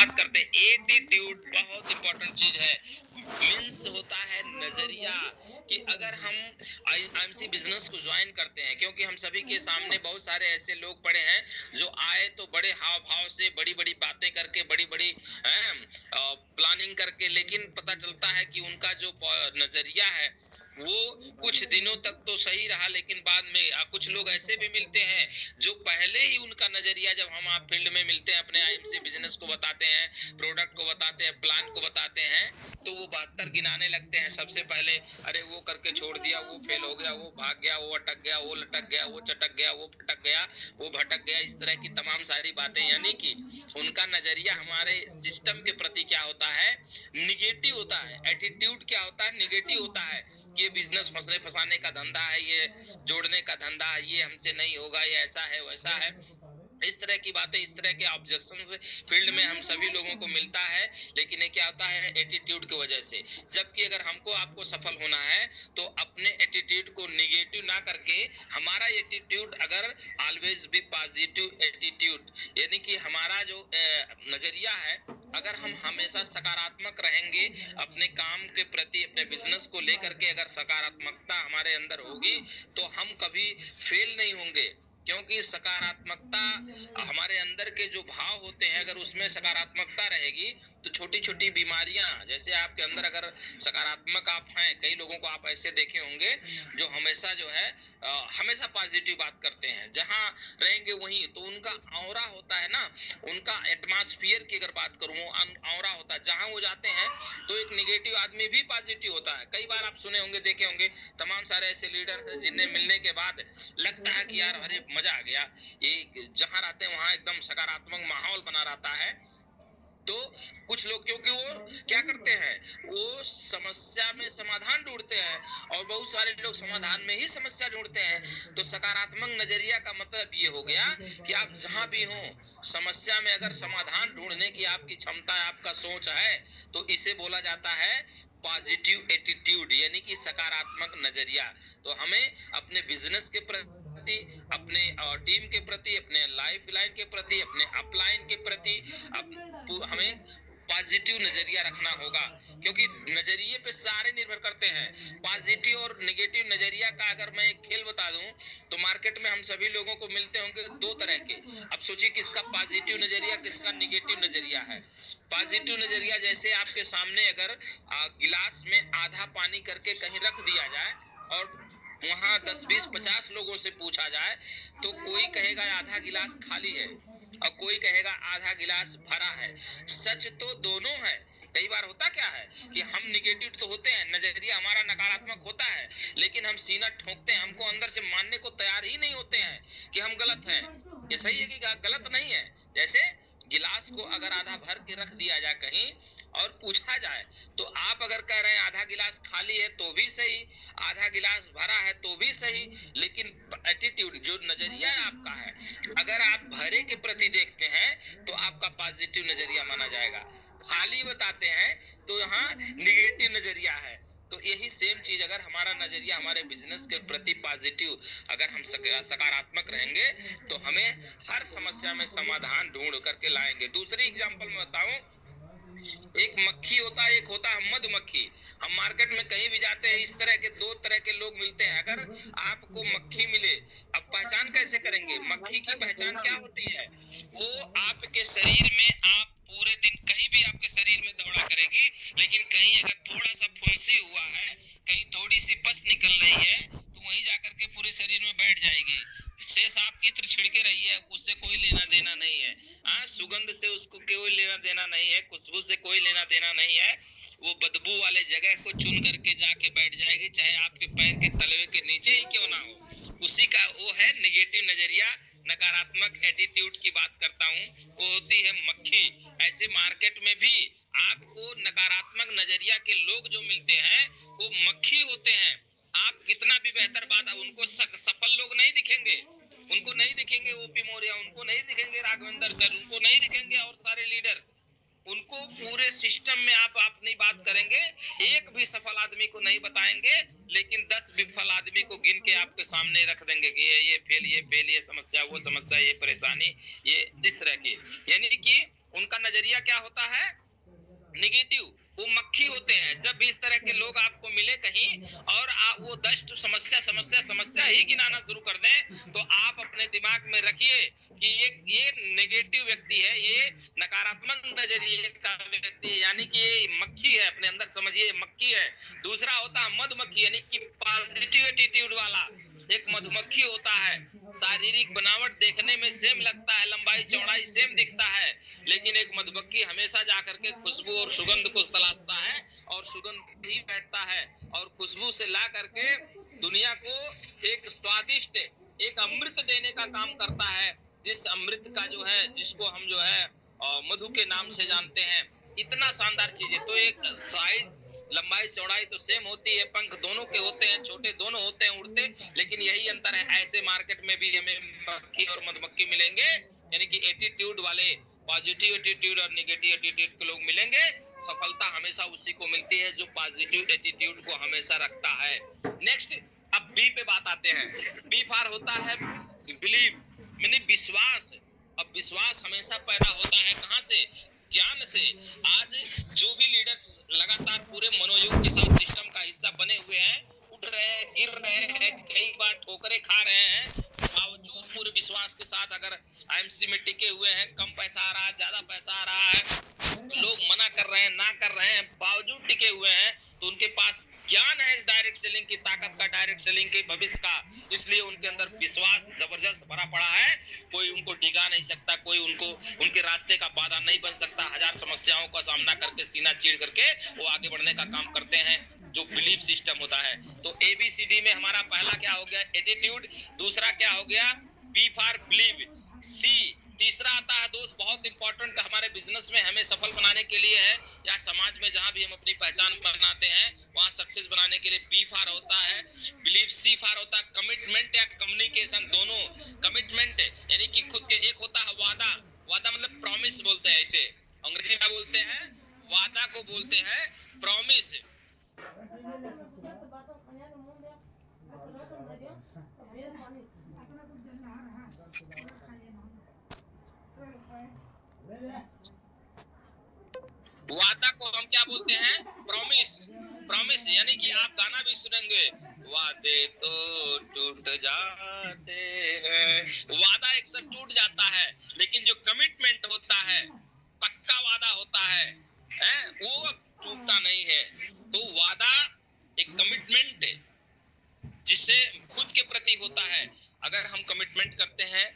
बात करते हैं, एटीट्यूड बहुत इंपॉर्टेंट चीज है। मीन्स होता है नजरिया, कि अगर हम आईएमसी बिजनेस को ज्वाइन करते हैं, क्योंकि हम सभी के सामने बहुत सारे ऐसे लोग पड़े हैं जो आए तो बड़े हाव भाव से, बड़ी बड़ी बातें करके, बड़ी बड़ी प्लानिंग करके, लेकिन पता चलता है कि उनका जो नजरिया है वो कुछ दिनों तक तो सही रहा, लेकिन बाद में कुछ लोग ऐसे भी मिलते हैं जो पहले ही उनका नजरिया, जब हम आप फील्ड में मिलते हैं, अपने आईएमसी बिजनेस को बताते हैं, प्रोडक्ट को बताते हैं, प्लान को बताते हैं, तो वो 72 गिनाने लगते हैं सबसे पहले। अरे वो करके छोड़ दिया, वो फेल हो गया, वो भाग गया, वो अटक गया, वो लटक गया, वो चटक गया, वो फटक गया, वो भटक गया, इस तरह की तमाम सारी बातें। यानी कि उनका नजरिया हमारे सिस्टम के प्रति क्या होता है, निगेटिव होता है। एटीट्यूड क्या होता है, निगेटिव होता है। ये बिजनेस फंसने फंसाने का धंधा है, ये जोड़ने का धंधा है, ये हमसे नहीं होगा, ये ऐसा है वैसा है, इस तरह की बातें, इस तरह के ऑब्जेक्शन फील्ड में हम सभी लोगों को मिलता है। लेकिन ये क्या होता है, एटीट्यूड की वजह से। जबकि अगर हमको आपको सफल होना है तो अपने एटीट्यूड को निगेटिव ना करके, हमारा एटीट्यूड अगर ऑलवेज बी पॉजिटिव एटीट्यूड, यानी कि हमारा जो नजरिया है, अगर हम हमेशा सकारात्मक रहेंगे अपने काम के प्रति, अपने बिजनेस को लेकर के, अगर सकारात्मकता हमारे अंदर होगी तो हम कभी फेल नहीं होंगे। क्योंकि सकारात्मकता हमारे अंदर के जो भाव होते हैं, अगर उसमें सकारात्मकता रहेगी तो छोटी छोटी बीमारियां, जैसे आपके अंदर अगर सकारात्मक आप हैं, कई लोगों को आप ऐसे देखे होंगे जो हमेशा जो है हमेशा पॉजिटिव बात करते हैं, जहां रहेंगे वहीं, तो उनका ऑरा होता है ना, उनका एटमॉस्फेयर की अगर बात करूं, ऑरा होता है, जहां वो जाते हैं तो एक निगेटिव आदमी भी पॉजिटिव होता है। कई बार आप सुने होंगे, देखे होंगे, तमाम सारे ऐसे लीडर हैं जिन्हें मिलने के बाद लगता है कि यार अरे मजा आ गया, ये जहां रहते हैं वहां एकदम सकारात्मक माहौल बना रहता है। तो कुछ लोग, क्योंकि वो क्या करते हैं, वो समस्या में समाधान ढूंढते हैं, और बहुत सारे लोग समाधान में ही समस्या ढूंढते हैं। तो सकारात्मक नजरिया का मतलब ये हो गया कि आप जहां भी हो, समस्या में अगर समाधान ढूंढने की आपकी क्षमता है, आपका सोच है, तो इसे बोला जाता है पॉजिटिव एटीट्यूड, यानी कि सकारात्मक नजरिया। तो हमें अपने बिजनेस के प्रति, अपने टीम के प्रति, अपने लाइफ लाइन के प्रति, अपने अपलाइन के प्रति हमें पॉजिटिव नजरिया रखना होगा, क्योंकि नजरिए पे सारे निर्भर करते हैं। पॉजिटिव और नेगेटिव नजरिया का अगर मैं एक खेल बता दूं, तो मार्केट में हम सभी लोगों को मिलते होंगे दो तरह के। अब सोचिए किसका पॉजिटिव नजरिया, किसका नेगेटिव नजरिया है। पॉजिटिव नजरिया, जैसे आपके सामने अगर गिलास में आधा पानी करके कहीं रख दिया जाए और वहां 10, 20, 50 लोगों से पूछा जाए, तो कोई कहेगा आधा गिलास खाली है और कोई कहेगा आधा गिलास भरा है। सच तो दोनों है। कई बार होता क्या है कि हम निगेटिव तो होते हैं, नजरिया हमारा नकारात्मक होता है, लेकिन हम सीना ठोकते हैं, हमको अंदर से मानने को तैयार ही नहीं होते हैं कि हम गलत हैं। ये सही है कि गलत नहीं है। जैसे गिलास को अगर आधा भर के रख दिया जाए कहीं और पूछा जाए, तो आप अगर कह रहे हैं आधा गिलास खाली है तो भी सही, आधा गिलास भरा है तो भी सही, लेकिन एटीट्यूड, जो नजरिया आपका है, अगर आप भरे के प्रति देखते हैं तो आपका पॉजिटिव नजरिया माना जाएगा। खाली बताते हैं तो यहाँ निगेटिव नजरिया है। तो यही सेम चीज, अगर हमारा नजरिया हमारे बिजनेस के प्रति पॉजिटिव, अगर हम सकारात्मक रहेंगे तो हमें हर समस्या में समाधान ढूंढ करके लाएंगे। दूसरी एग्जांपल में बताऊं, एक मक्खी होता है, एक होता है मधुमक्खी। हम मार्केट में कहीं भी जाते हैं, इस तरह के दो तरह के लोग मिलते हैं। अगर आपको मक्खी मिले, अब पहचान कैसे करेंगे, मक्खी की पहचान क्या होती है, वो आपके शरीर में, आप पूरे दिन कहीं भी आपके शरीर में दौड़ा करेगी, लेकिन कहीं अगर थोड़ा सा फुंसी हुआ है, कहीं थोड़ी सी पस निकल रही है, तो वहीं जाकर के पूरे शरीर में बैठ जाएगी। शेष आप इत्र छिड़के रही है, उससे कोई लेना देना नहीं है। हाँ, सुगंध से उसको कोई लेना देना नहीं है, खुशबू से कोई लेना देना नहीं है। वो बदबू वाले जगह को चुन करके जाके बैठ जाएगी, चाहे आपके पैर के तलवे के नीचे ही क्यों ना हो। उसी का वो है निगेटिव नजरिया, नकारात्मक एटीट्यूड की बात करता हूँ, वो होती है मक्खी। ऐसे मार्केट में भी आपको नकारात्मक नजरिया के लोग जो मिलते हैं वो मक्खी होते हैं। आप कितना भी बेहतर बात, उनको सफल लोग नहीं दिखेंगे, उनको नहीं दिखेंगे ओपी मौर्य, उनको नहीं दिखेंगे राघवेंद्र सर, उनको नहीं दिखेंगे और सारे लीडर्स। उनको पूरे सिस्टम में आप अपनी बात करेंगे, एक भी सफल आदमी को नहीं बताएंगे, लेकिन 10 विफल आदमी को गिन के आपके सामने रख देंगे कि ये फेल, ये फेल, ये समस्या, वो समस्या, ये परेशानी, ये इस तरह की। यानी कि उनका नजरिया क्या होता है, निगेटिव। वो मक्खी होते हैं। जब भी इस तरह के लोग आपको मिले कहीं और आप वो दस्ट समस्या समस्या समस्या ही गिनाना शुरू कर दें, तो आप अपने दिमाग में रखिए कि ये नेगेटिव व्यक्ति है, ये नकारात्मक नजरिए का व्यक्ति है, यानी कि ये मक्खी है, अपने अंदर समझिए मक्खी है। दूसरा होता है मधुमक्खी, यानी कि पॉजिटिव एटीट्यूड वाला एक मधुमक्खी होता है। शारीरिक बनावट देखने में सेम लगता है, लंबाई चौड़ाई सेम दिखता है, लेकिन एक मधुमक्खी हमेशा जाकर के खुशबू और सुगंध को तलाशता है और सुगंध ही बैठता है और खुशबू से ला करके दुनिया को एक स्वादिष्ट, एक अमृत देने का काम करता है। जिस अमृत का जो है, जिसको हम जो है मधु के नाम से जानते हैं। इतना शानदार चीज है। तो एक साइज, लंबाई चौड़ाई तो सेम होती है, पंख दोनों के होते हैं, छोटे दोनों होते हैं उड़ते, लेकिन यही अंतर है। ऐसे मार्केट में भी हमें मक्खी और मधुमक्खी मिलेंगे, यानी कि एटीट्यूड वाले, पॉजिटिव एटीट्यूड और नेगेटिव एटीट्यूड के लोग मिलेंगे। सफलता हमेशा उसी को मिलती है जो पॉजिटिव एटीट्यूड को हमेशा रखता है। नेक्स्ट, अब बी पे बात आते हैं। बी फॉर होता है बिलीव, यानी विश्वास। अब विश्वास हमेशा पैदा होता है कहाँ से, ज्ञान से। आज जो भी लीडर्स लगातार पूरे मनोयोग के साथ सिस्टम का हिस्सा बने हुए हैं, उठ रहे हैं, गिर रहे हैं, कई बार ठोकरें खा रहे हैं, बावजूद पूरे विश्वास के साथ अगर आईएमसी में टिके हुए हैं, कम पैसा आ रहा है, ज्यादा पैसा आ रहा है, लोग मना कर रहे हैं, ना कर रहे हैं, बावजूद टिके हुए हैं, तो उनके पास ज्ञान है डायरेक्ट सेलिंग की ताकत का, डायरेक्ट सेलिंग के भविष्य का, इसलिए उनके अंदर विश्वास जबरदस्त भरा पड़ा है। कोई उनको डिगा नहीं सकता, कोई उनको उनके रास्ते का बाधा नहीं बन सकता। हजार समस्याओं का सामना करके, सीना चीर करके वो आगे बढ़ने का काम करते हैं, जो बिलीव सिस्टम होता है। तो एबीसीडी में हमारा पहला क्या हो गया, एटीट्यूड। दूसरा क्या हो गया, बी फॉर बिलीव। सी तीसरा आता है दोस्त, बहुत इंपॉर्टेंट हमारे बिजनेस में हमें सफल बनाने के लिए है, या समाज में जहां भी हम अपनी पहचान बनाते हैं वहां सक्सेस बनाने के लिए बी फॉर होता है बिलीव। सी फॉर होता है कमिटमेंट या कम्युनिकेशन। दोनों कमिटमेंट यानी कि खुद के, एक होता है वादा, वादा मतलब प्रॉमिस बोलते हैं इसे, अंग्रेजी में बोलते हैं वादा को बोलते हैं प्रॉमिस। वादा को हम क्या बोलते हैं, प्रॉमिस। प्रॉमिस यानी कि आप गाना भी सुनेंगे, वादे तो टूट जाते हैं, वादा एक सब टूट जाता है, लेकिन जो कमिटमेंट होता है, पक्का वादा होता है, वो टूटता नहीं है। तो वादा एक कमिटमेंट जिससे खुद के प्रति होता है। अगर हम कमिटमेंट करते हैं,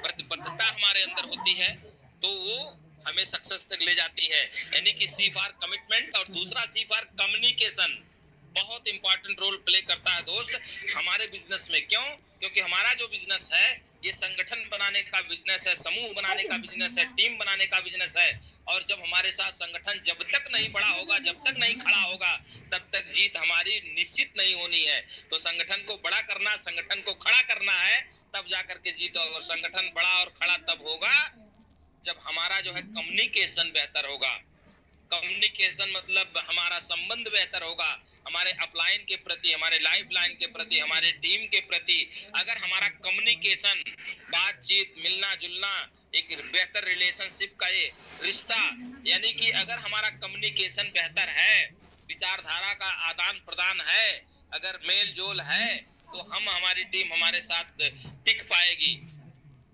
प्रतिबद्धता हमारे अंदर होती है, तो वो हमें सक्सेस तक ले जाती है। यानी कि सी फॉर कमिटमेंट और दूसरा सी फॉर कम्युनिकेशन बहुत इंपॉर्टेंट रोल प्ले करता है दोस्त हमारे बिजनेस में। क्यों? क्योंकि हमारा जो बिजनेस है ये संगठन बनाने का बिजनेस है, समूह बनाने का बिजनेस है, टीम बनाने का बिजनेस है। और जब हमारे साथ संगठन जब तक नहीं बड़ा होगा, जब तक नहीं खड़ा होगा, तब तक जीत हमारी निश्चित नहीं होनी है। तो संगठन को बड़ा करना, संगठन को खड़ा करना है, तब जाकर के जीत होगा। और संगठन बड़ा और खड़ा तब होगा जब हमारा जो है कम्युनिकेशन बेहतर होगा। कम्युनिकेशन मतलब हमारा संबंध बेहतर होगा हमारे अपलाइन के प्रति, हमारे लाइफ लाइन के प्रति, हमारे टीम के प्रति। अगर हमारा कम्युनिकेशन, बातचीत, मिलना जुलना, एक बेहतर रिलेशनशिप का ये रिश्ता, यानी कि अगर हमारा कम्युनिकेशन बेहतर है, विचारधारा का आदान प्रदान है, अगर मेल जोल है, तो हम, हमारी टीम हमारे साथ टिक पाएगी,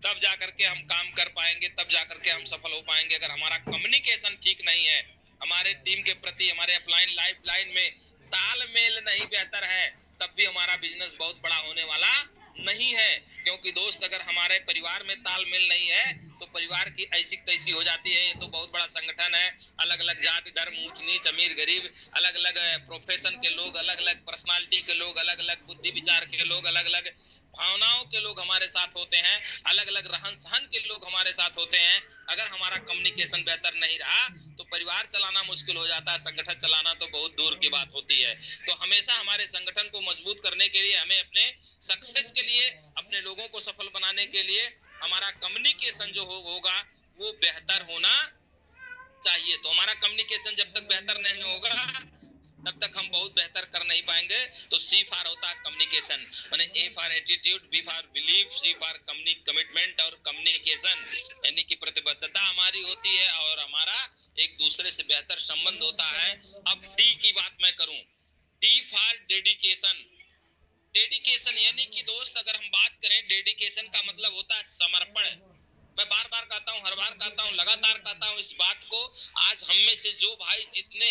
तब जाकर के हम काम कर पाएंगे, तब जाकर के हम सफल हो पाएंगे। अगर हमारा कम्युनिकेशन ठीक नहीं है, हमारे टीम के प्रति, हमारे अपलाइन लाइफ लाइन में तालमेल नहीं बेहतर है, तब भी हमारा बिजनेस बहुत बड़ा होने वाला नहीं है। क्योंकि दोस्त अगर हमारे परिवार में तालमेल नहीं है तो परिवार की ऐसी तैसी हो जाती है। ये तो बहुत बड़ा संगठन है, अलग अलग जाति धर्म, ऊंच नीच, अमीर गरीब, अलग अलग प्रोफेशन के लोग, अलग अलग पर्सनालिटी के लोग, अलग अलग बुद्धि विचार के लोग, अलग अलग भावनाओं के लोग हमारे साथ होते हैं, अलग अलग रहन सहन के लोग हमारे साथ होते हैं। अगर हमारा कम्युनिकेशन बेहतर नहीं रहा तो परिवार चलाना मुश्किल हो जाता है, संगठन चलाना तो बहुत दूर की बात होती है। तो हमेशा हमारे संगठन को मजबूत करने के लिए, हमें अपने सक्सेस के लिए, अपने लोगों को सफल बनाने के लिए हमारा कम्युनिकेशन जो होगा वो बेहतर होना चाहिए। तो हमारा कम्युनिकेशन जब तक बेहतर नहीं होगा तब तक हम बहुत बेहतर कर नहीं पाएंगे। तो सी फॉर होता है कम्युनिकेशन, माने A for attitude, B for belief, C for commitment और कम्युनिकेशन, यानी कि प्रतिबद्धता हमारी होती है और हमारा एक दूसरे से बेहतर संबंध होता है। अब डी की बात मैं करूं, डी फॉर डेडिकेशन। डेडिकेशन यानी कि दोस्त अगर हम बात करें, डेडिकेशन का मतलब होता है समर्पण। मैं बार बार कहता हूँ, हर बार कहता हूँ, लगातार कहता हूँ इस बात को। आज हम में से जो भाई जितने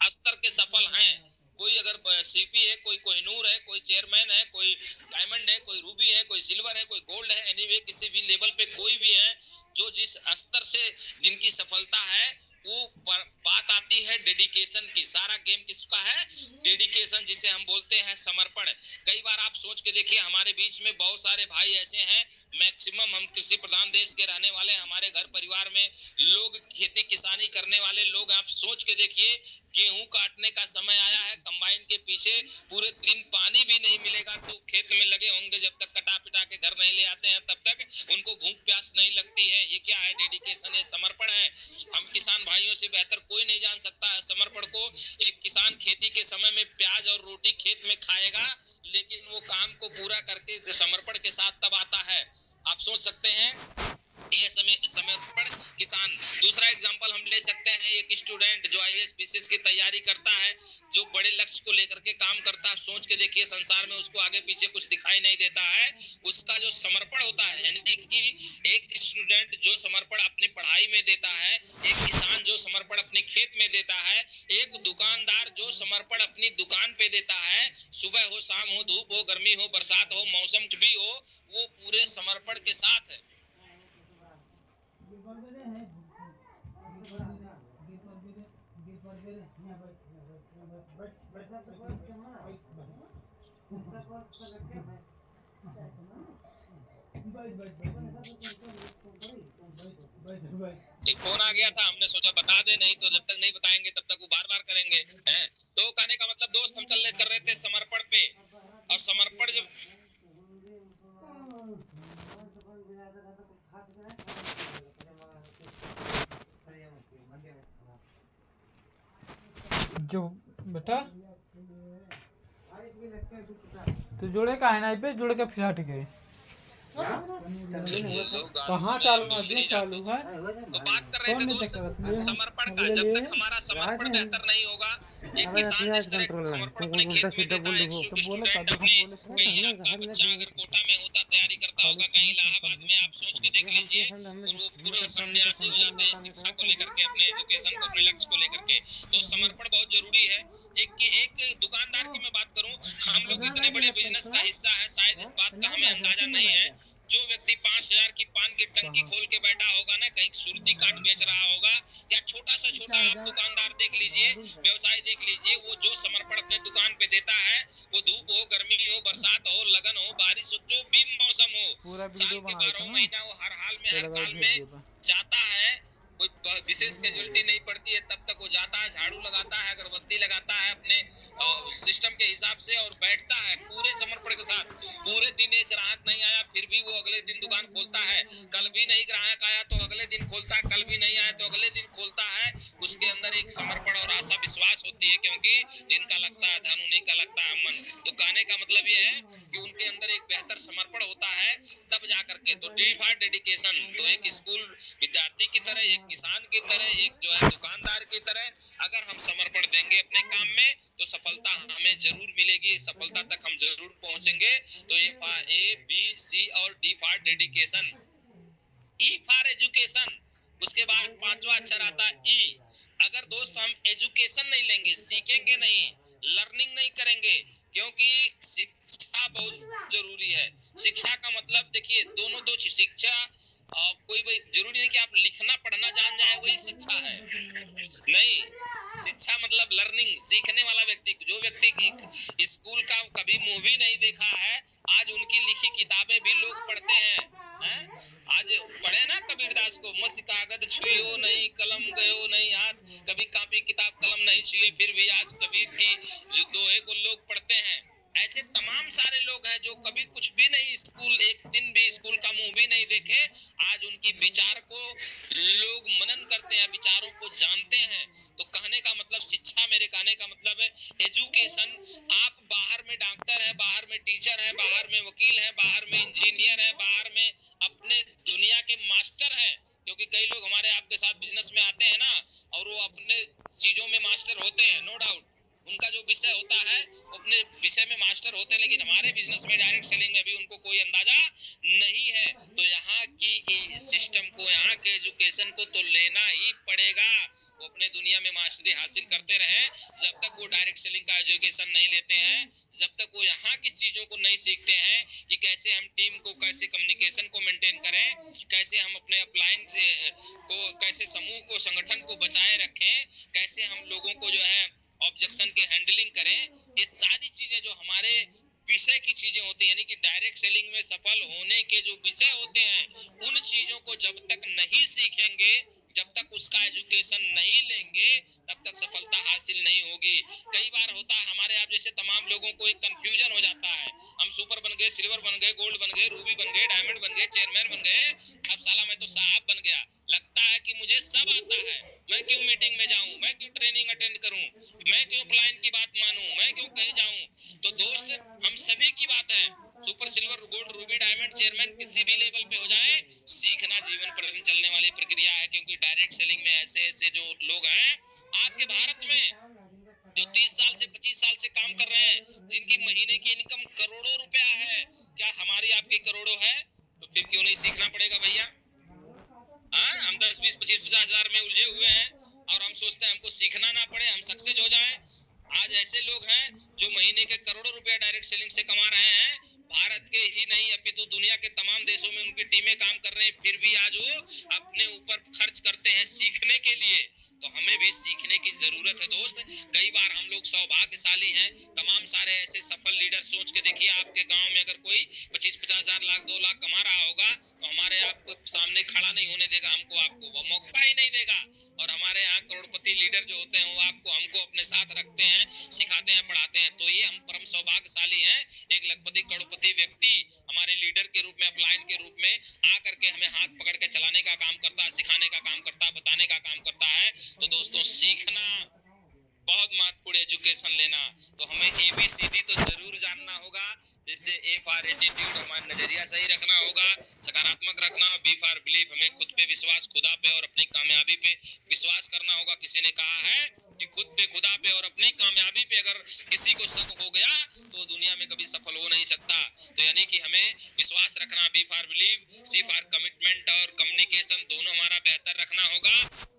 स्तर के सफल हैं, कोई अगर सीपी है, कोई कोहिनूर है, कोई चेयरमैन है, कोई डायमंड है, कोई रूबी है, कोई सिल्वर है, कोई गोल्ड है, एनीवे किसी भी लेवल पे कोई भी है, जो जिस स्तर से जिनकी सफलता है, वो बात आती है डेडिकेशन की। सारा गेम किसका है? डेडिकेशन, जिसे हम बोलते हैं समर्पण। कई बार आप सोच के देखिए, हमारे बीच में बहुत सारे भाई ऐसे हैं, मैक्सिमम हम कृषि प्रधान देश के रहने वाले, हमारे घर परिवार में लोग खेती किसानी करने वाले लोग। आप सोच के देखिए, गेहूं काटने का समय आया है, कंबाइन के पीछे पूरे दिन पानी भी नहीं मिलेगा तो खेत में लगे होंगे, जब तक कटा पिटा के घर नहीं ले आते हैं तब तक उनको भूख प्यास नहीं लगती है। ये क्या है? डेडिकेशन है, समर्पण है। हम किसान भाइयों से बेहतर कोई नहीं जान सकता है समर्पण को। एक किसान खेती के समय में प्याज और रोटी खेत में खाएगा, लेकिन वो काम को पूरा करके समर्पण के साथ तब आता है। आप सोच सकते हैं, ये समर्पण किसान। दूसरा एग्जांपल हम ले सकते हैं, एक स्टूडेंट जो आईएएस पीसीएस की तैयारी करता है, जो बड़े लक्ष्य को लेकर के काम करता है। सोच के देखिए, संसार में उसको आगे पीछे कुछ दिखाई नहीं देता है, उसका जो समर्पण होता है, यानी कि एक स्टूडेंट जो समर्पण अपनी पढ़ाई में देता है, एक किसान जो समर्पण अपने खेत में देता है, एक दुकानदार जो समर्पण अपनी दुकान पे देता है, सुबह हो शाम हो, धूप हो गर्मी हो बरसात हो मौसम भी हो, वो पूरे समर्पण के साथ है। एक फोन आ गया था, हमने सोचा बता दे, नहीं तो जब तक नहीं बताएंगे तब तक वो बार बार करेंगे हैं। तो कहने का मतलब दोस्त, हम कर रहे थे समर्पण पे, और समर्पण जब जो बेटा तो जोड़े का है ना पे जोड़ के फिर हट गए। कहाँ चालू है? अभी चालू है। तो बात कर रहे थे दोस्त समर्पण का। जब तक हमारा समर्पण बेहतर नहीं होगा, एक किसान जिस तरह समर्पण अपने खेत में देता है, एक स्टूडेंट अपने, कहीं आपका बच्चा अगर कोटा में होता, तैयारी करता होगा कहीं इलाहाबाद में, आप सोच के देख लीजिए, और वो पूरा सन्यासी हो जाते हैं शिक्षा को लेकर के, अपने एजुकेशन को, अपने लक्ष्य को लेकर के। तो समर्पण बहुत जरूरी है। एक दुकानदार की मैं बात करूं, हम लोग इतने बड़े बिजनेस का हिस्सा है, शायद इस बात का हमें अंदाजा नहीं है। जो व्यक्ति 5,000 की पान की टंकी खोल के बैठा होगा ना, कहीं सुरती काट बेच रहा होगा, या छोटा सा छोटा आप दुकानदार देख लीजिए, व्यवसाय देख लीजिए, वो जो समर्पण अपने दुकान पे देता है, वो धूप हो गर्मी हो बरसात हो लगन हो बारिश हो, जो भी मौसम हो, साल के 12 महीना वो हर हाल में, हर हाल में जाता है। कोई विशेष कैजुअलिटी नहीं पड़ती है, तब तक वो जाता है, झाड़ू लगाता है, अगरबत्ती लगाता है अपने सिस्टम के हिसाब से, और बैठता है पूरे समर्पण के साथ। पूरे दिन एक ग्राहक नहीं आया, फिर भी वो अगले दिन दुकान खोलता है। कल भी नहीं ग्राहक आया तो अगले दिन खोलता है, कल भी नहीं आया तो अगले दिन खोलता है। उसके अंदर एक समर्पण और आशा विश्वास होती है, क्योंकि जिनका लगता है धन उन्हीं का लगता है मन। तो कहने का मतलब ये है कि उनके अंदर एक बेहतर समर्पण होता है, तब जा करके। तो डी फॉर डेडिकेशन, तो एक स्कूल विद्यार्थी की तरह, एक किसान की तरह, एक जो है दुकानदार की तरह, अगर हम समर्पण देंगे अपने काम में तो सफलता हमें जरूर मिलेगी, सफलता तक हम जरूर पहुंचेंगे। तो ए बी सी और D for dedication. E for education, उसके बाद 5वां अक्षर आता है ई। अगर दोस्त हम एजुकेशन नहीं लेंगे, सीखेंगे नहीं, लर्निंग नहीं करेंगे, क्योंकि शिक्षा बहुत जरूरी है। शिक्षा का मतलब देखिए, दोनों दो चीज, शिक्षा कोई जरूरी नहीं कि आप लिखना पढ़ना जान जाए वही शिक्षा है, नहीं। शिक्षा मतलब लर्निंग, सीखने वाला व्यक्ति। जो व्यक्ति स्कूल का कभी मूवी नहीं देखा है, आज उनकी लिखी किताबें भी लोग पढ़ते हैं। आज पढ़े ना कबीरदास को, मस्त कागज छुइयो नहीं, कलम गयो नहीं हाथ, कभी कॉपी किताब कलम नहीं छुए, फिर भी आज कबीर की जो दोहे को लोग पढ़ते हैं। ऐसे तमाम सारे लोग हैं जो कभी कुछ भी नहीं, स्कूल एक दिन भी स्कूल का मुंह भी नहीं देखे, आज उनकी विचार को लोग लोग मनन करते हैं, विचारों को जानते हैं। तो कहने का मतलब शिक्षा, मेरे कहने का मतलब है एजुकेशन। आप बाहर में डॉक्टर है, बाहर में टीचर है, बाहर में वकील है, बाहर में इंजीनियर है, बाहर में अपने दुनिया के मास्टर हैं, क्योंकि कई लोग हमारे आपके साथ बिजनेस में आते हैं ना, और वो अपने चीजों में मास्टर होते हैं, नो डाउट, उनका जो विषय होता है वो अपने विषय में मास्टर होते हैं, लेकिन हमारे बिजनेस में, डायरेक्ट सेलिंग में भी उनको कोई अंदाजा नहीं है। तो यहाँ की सिस्टम को, यहाँ के एजुकेशन को तो लेना ही पड़ेगा। वो अपने दुनिया में मास्टरी हासिल करते रहे, जब तक वो डायरेक्ट सेलिंग का एजुकेशन नहीं लेते हैं, जब तक वो यहाँ की चीजों को नहीं सीखते हैं कि कैसे हम टीम को, कैसे कम्युनिकेशन को मेंटेन करें, कैसे हम अपने अपलाइन को, कैसे समूह को, संगठन को बचाए रखें, कैसे हम लोगों को जो है ऑब्जेक्शन के हैंडलिंग करें, ये सारी चीजें जो हमारे विषय की चीजें होती है, यानी कि डायरेक्ट सेलिंग में सफल होने के जो विषय होते हैं, उन चीजों को जब तक नहीं सीखेंगे, जब तक उसका एजुकेशन नहीं लेंगे, तब तक सफलता हासिल नहीं होगी। कई बार होता है हमारे आप जैसे तमाम लोगों को एक कंफ्यूजन हो जाता है, हम सुपर बन गए, सिल्वर बन गए, गोल्ड बन गए, रूबी बन गए, डायमंड बन गए, चेयरमैन बन गए, अब साला मैं तो साहब बन गया, लगता है कि मुझे सब आता है, मैं क्यों मीटिंग में जाऊं, मैं क्यों ट्रेनिंग अटेंड करूं, मैं क्यों क्लाइंट की बात मानूं, मैं क्यों कहीं जाऊं। तो दोस्त, हम सभी की बात है, super, silver, gold, Ruby, diamond, chairman किसी भी लेवल पे हो जाए, सीखना जीवन पर चलने वाली प्रक्रिया है। क्योंकि डायरेक्ट सेलिंग में ऐसे ऐसे जो लोग हैं आपके भारत में, जो 30 साल से 25 साल से काम कर रहे हैं, जिनकी महीने की इनकम करोड़ों रुपया है, क्या हमारी आपकी करोड़ों है? तो फिर क्यों नहीं सीखना पड़ेगा भैया? हम 10, 20, 25, 50 हजार में उलझे हुए हैं और हम सोचते हैं हमको सीखना ना पड़े, हम सक्सेस हो जाएं। आज ऐसे लोग हैं जो महीने के करोड़ों रुपया डायरेक्ट सेलिंग से कमा रहे हैं, भारत के ही नहीं अपितु दुनिया के तमाम देशों में उनकी टीमें काम कर रहे हैं, फिर भी आज वो अपने ऊपर खर्च करते हैं सीखने के लिए। तो हमें भी सीखने की जरूरत है दोस्त। कई बार हम लोग सौभाग्यशाली हैं, तमाम सारे ऐसे सफल लीडर, सोच के देखिए आपके गांव में अगर कोई 25-50 हजार, लाख, 2 लाख कमा रहा होगा, तो हमारे आपको सामने खड़ा नहीं होने देगा, हमको, आपको वो मौका ही नहीं देगा। और हमारे यहाँ करोड़पति लीडर जो होते हैं वो आपको, हमको अपने साथ रखते हैं, सिखाते हैं, पढ़ाते हैं। तो ये हम परम सौभाग्यशाली हैं, एक लखपति करोड़पति व्यक्ति हमारे लीडर के रूप में, अपलाइन के रूप में आकर के हमें हाथ पकड़ के चलाने का काम करता है, सिखाने का काम करता है, बताने का काम करता है। तो दोस्तों, सीखना बहुत महत्वपूर्ण, एजुकेशन लेना। तो हमें ABCD तो जरूर जानना होगा। फिर से A फॉर एटीट्यूड, हमारा नजरिया सही रखना होगा, सकारात्मक रखना। B फॉर बिलीफ, हमें खुद पे विश्वास, खुदा पे और अपनी कामयाबी पे विश्वास करना होगा। किसी ने कहा है कि खुद पे, खुदा पे और अपनी कामयाबी पे अगर किसी को शक हो गया तो दुनिया में कभी सफल हो नहीं सकता। तो यानी कि हमें विश्वास रखना, B for believe, C for commitment और कम्युनिकेशन दोनों हमारा बेहतर रखना होगा,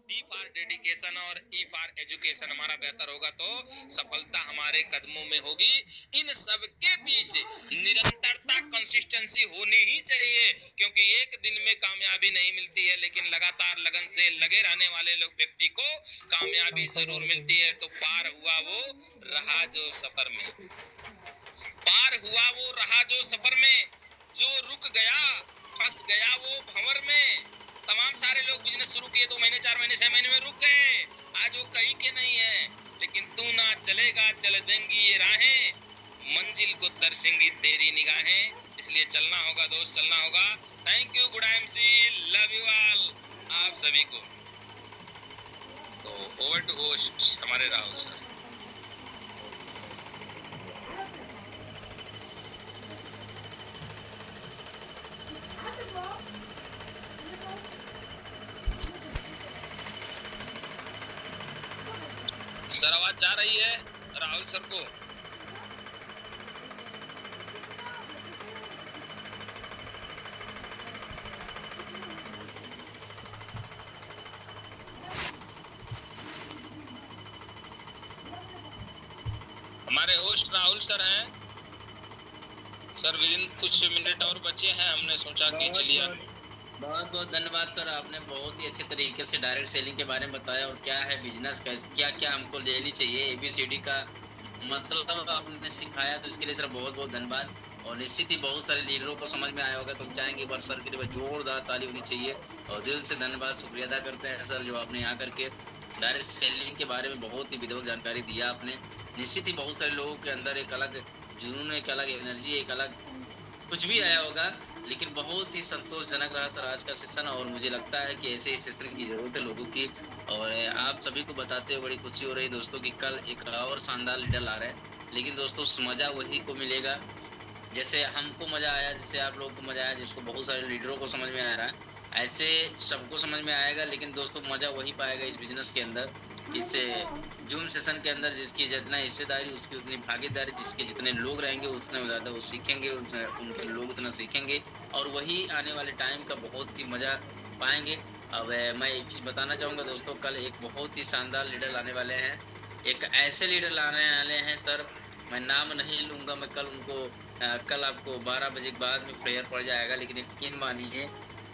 D फॉर डेडिकेशन और E फॉर एजुकेशन हमारा बेहतर होगा, तो सफलता हमारे कदमों में होगी। इन सब के बीच निरंतरता, कंसिस्टेंसी होनी ही चाहिए, क्योंकि एक दिन में कामयाबी नहीं मिलती है, लेकिन लगातार लगन से लगे रहने वाले लोग, व्यक्ति को कामयाबी जरूर मिलती है। तो पार हुआ वो रहा जो सफर में, पार हुआ वो रहा जो सफर में, जो रुक गया फंस गया वो भंवर में। तमाम सारे लोग बिजनेस शुरू किए 2 महीने, 4 महीने, 6 महीने में रुक गए, आज वो कहीं के नहीं है। लेकिन तू ना चलेगा, चल देंगी ये राहें, मंजिल को तरसेंगी तेरी निगाहें। इसलिए चलना होगा दोस्त, चलना होगा। Thank you, good MC, love you all, आप सभी को। तो ओवर टू होस्ट हमारे राहुल सर। सर आवाज जा रही है राहुल सर को? हमारे होस्ट राहुल सर हैं सर। विदिन कुछ मिनट और बचे हैं, हमने सोचा कि चलिए। बहुत बहुत धन्यवाद सर, आपने बहुत ही अच्छे तरीके से डायरेक्ट सेलिंग के बारे में बताया और क्या है बिजनेस, कैसे क्या क्या हमको लेनी चाहिए, ABCD का मतलब आपने सिखाया, तो इसके लिए सर बहुत बहुत धन्यवाद। और निश्चित ही बहुत सारे लीडरों को समझ में आया होगा, तो हम चाहेंगे एक बार सर के लिए जोरदार ताली होनी चाहिए। और दिल से धन्यवाद, शुक्रिया अदा करते हैं सर, जो आपने यहाँ करके डायरेक्ट सेलिंग के बारे में बहुत ही विधिवत जानकारी दिया आपने। निश्चित ही बहुत सारे लोगों के अंदर एक अलग जुनून, एक अलग एनर्जी, एक अलग कुछ भी आया होगा, लेकिन बहुत ही संतोषजनक रहा सर आज का सेशन, और मुझे लगता है कि ऐसे ही सेशन की ज़रूरत है लोगों की। और आप सभी को बताते हुए बड़ी खुशी हो रही है दोस्तों कि कल एक और शानदार लीडर ला रहे हैं। लेकिन दोस्तों मज़ा वही को मिलेगा जैसे हमको मज़ा आया, जैसे आप लोगों को मज़ा आया, जिसको बहुत सारे लीडरों को समझ में आ रहा है, ऐसे सबको समझ में आएगा। लेकिन दोस्तों मज़ा वही पाएगा इस बिज़नेस के अंदर, इस ज़ूम सेशन के अंदर, जिसकी जितना हिस्सेदारी उसकी उतनी भागीदारी, जिसके जितने लोग रहेंगे उतने ज़्यादा वो सीखेंगे, उनके लोग उतना सीखेंगे, और वही आने वाले टाइम का बहुत ही मज़ा पाएँगे। अब मैं एक चीज़ बताना चाहूँगा दोस्तों, कल एक बहुत ही शानदार लीडर लाने वाले हैं। एक ऐसे लीडर लाने वाले हैं सर, मैं नाम नहीं लूँगा, मैं कल उनको कल आपको 12 बजे के बाद में प्रेयर पड़ जाएगा, लेकिन यकीन मानिए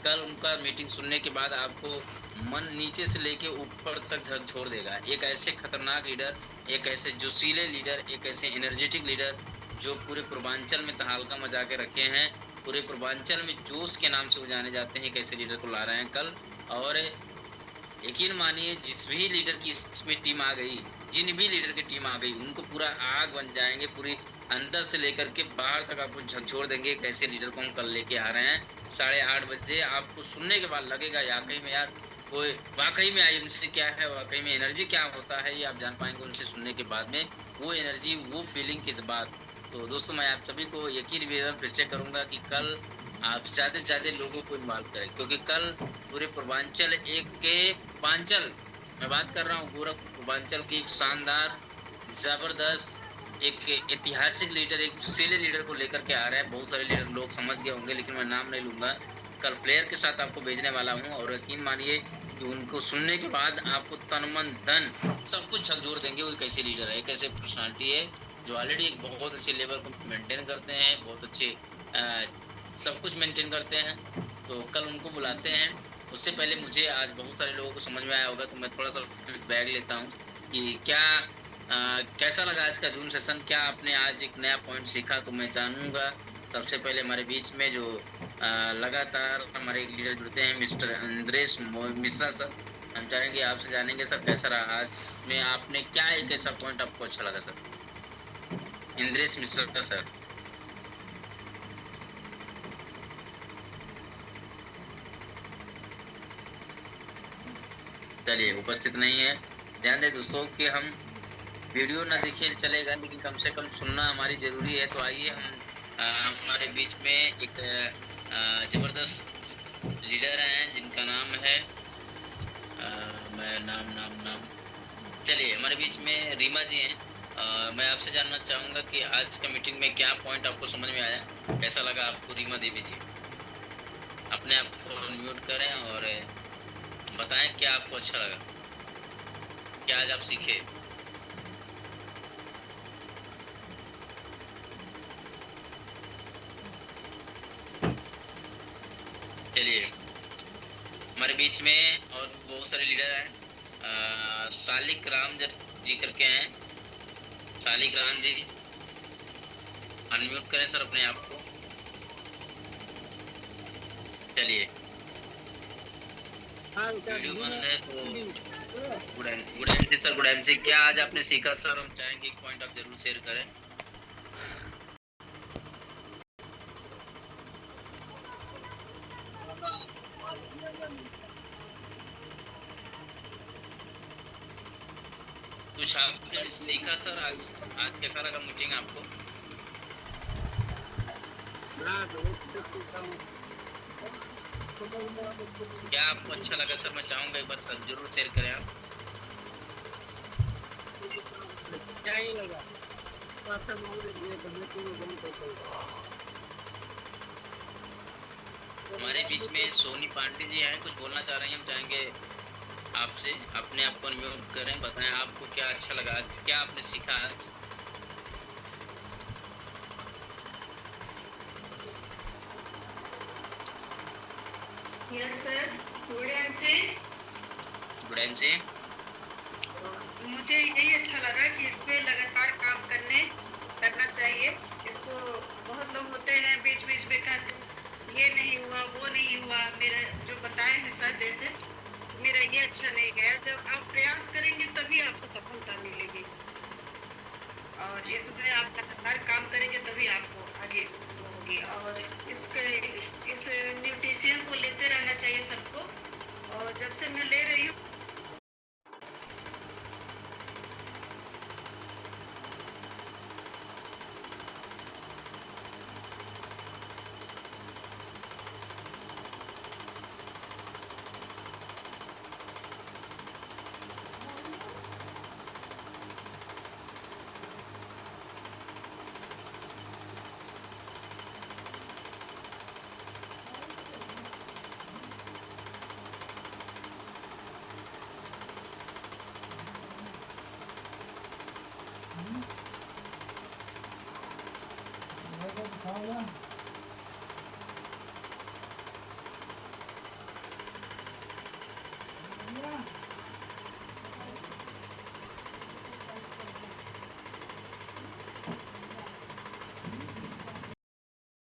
कल उनका मीटिंग सुनने के बाद आपको मन नीचे से लेके ऊपर तक झकझोर देगा। एक ऐसे खतरनाक लीडर, एक ऐसे जोशीले लीडर, एक ऐसे एनर्जेटिक लीडर जो पूरे पूर्वांचल में तहलका मचा के रखे हैं। पूरे पूर्वांचल में जोश के नाम से वो जाने जाते हैं, एक ऐसे लीडर को ला रहे हैं कल। और यकीन मानिए जिस भी लीडर की इसमें टीम आ गई, जिन भी लीडर की टीम आ गई, उनको पूरा आग बन जाएँगे, पूरी अंदर से लेकर के बाहर तक आपको झकझोर देंगे। एक ऐसे लीडर को हम कल लेके आ रहे हैं 8:30 बजे। आपको सुनने के बाद लगेगा वाक़ई में यार, कोई वाक़ई में आईएमसी क्या है, वाक़ई में एनर्जी क्या होता है, ये आप जान पाएँगे उनसे सुनने के बाद में, वो एनर्जी, वो फीलिंग के बाद। तो दोस्तों मैं आप सभी को यकीन भी फिर से करूँगा कि कल आप ज़्यादा से ज़्यादा लोगों को इन्वॉल्व करें, क्योंकि कल पूरे पूर्वांचल पूर्वांचल, मैं बात कर रहा हूँ पूरा पूर्वांचल की एक शानदार, ज़बरदस्त, एक ऐतिहासिक लीडर, एक जोशीले लीडर को लेकर के आ रहा है। बहुत सारे लीडर लोग समझ गए होंगे, लेकिन मैं नाम नहीं लूँगा। कल प्लेयर के साथ आपको भेजने वाला हूँ, और यकीन मानिए कि उनको सुनने के बाद आपको तन, मन, धन सब कुछ झकझोर देंगे। वो एक ऐसे लीडर है, एक ऐसे पर्सनैलिटी है जो ऑलरेडी एक बहुत अच्छे लेवल को मेंटेन करते हैं, बहुत अच्छे सब कुछ मेंटेन करते हैं। तो कल उनको बुलाते हैं। उससे पहले मुझे आज बहुत सारे लोगों को समझ में आया होगा, तो मैं थोड़ा-सा फीडबैक लेता हूँ कि क्या कैसा लगा आज का ज़ूम सेशन? क्या आपने आज एक नया पॉइंट सीखा? तो मैं जानूँगा। सबसे पहले हमारे बीच में जो लगातार हमारे एक लीडर जुड़ते हैं, मिस्टर इंद्रेश मिश्रा सर। हम चाहेंगे आपसे जानेंगे सर कैसा रहा आज में, आपने क्या एक ऐसा पॉइंट आपको अच्छा लगा सर? इंद्रेश मिश्रा सर। चलिए उपस्थित नहीं है। ध्यान दें दोस्तों कि हम वीडियो ना देखें चलेगा, लेकिन कम से कम सुनना हमारी ज़रूरी है। तो आइए हम हमारे बीच में एक ज़बरदस्त लीडर हैं जिनका नाम है मैं नाम चलिए हमारे बीच में रीमा जी हैं। मैं आपसे जानना चाहूँगा कि आज का मीटिंग में क्या पॉइंट आपको समझ में आया? कैसा लगा आपको रीमा देवी जी? अपने आप को अनम्यूट करें और बताएँ क्या आपको अच्छा लगा? क्या आज आप सीखे? चलिए हमारे बीच में और बहुत सारे लीडर हैं। सालिक राम जी करके हैं। सालिक राम जी अनम्यूट करें सर अपने आप को। चलिए वीडियो बंद है तो good MC sir, good MC. क्या आज आपने सीखा सर? हम चाहेंगे एक पॉइंट आप जरूर शेयर करें। कुछ आपने सीखा सर आज? आज कैसा लगा मीटिंग आपको? क्या आपको अच्छा लगा सर? मैं चाहूंगा एक बार सर जरूर शेयर करें आप। क्या ही लगा? हमारे बीच में सोनी पांडे जी हैं, कुछ बोलना चाह रहे हैं। हम चाहेंगे आपसे, अपने आप को अनम्यूट करें, बताएं आपको क्या अच्छा लगा आज, क्या आपने सीखा आज? Yes sir, good MC. Good MC. मुझे यही अच्छा लगा कि इस पे लगातार काम करना चाहिए। इसको बहुत लोग होते हैं बीच बीच में कहते ये नहीं हुआ, वो नहीं हुआ, मेरा जो बताए हैं सर जैसे मेरा ये अच्छा नहीं गया। जब आप प्रयास करेंगे तभी आपको सफलता मिलेगी, और इसमें आप लगातार काम करेंगे तभी आपको आगे होगी। रहेगी। और इस न्यूट्रिशन को लेते रहना चाहिए सबको। और जब से मैं ले रही हूँ खाओ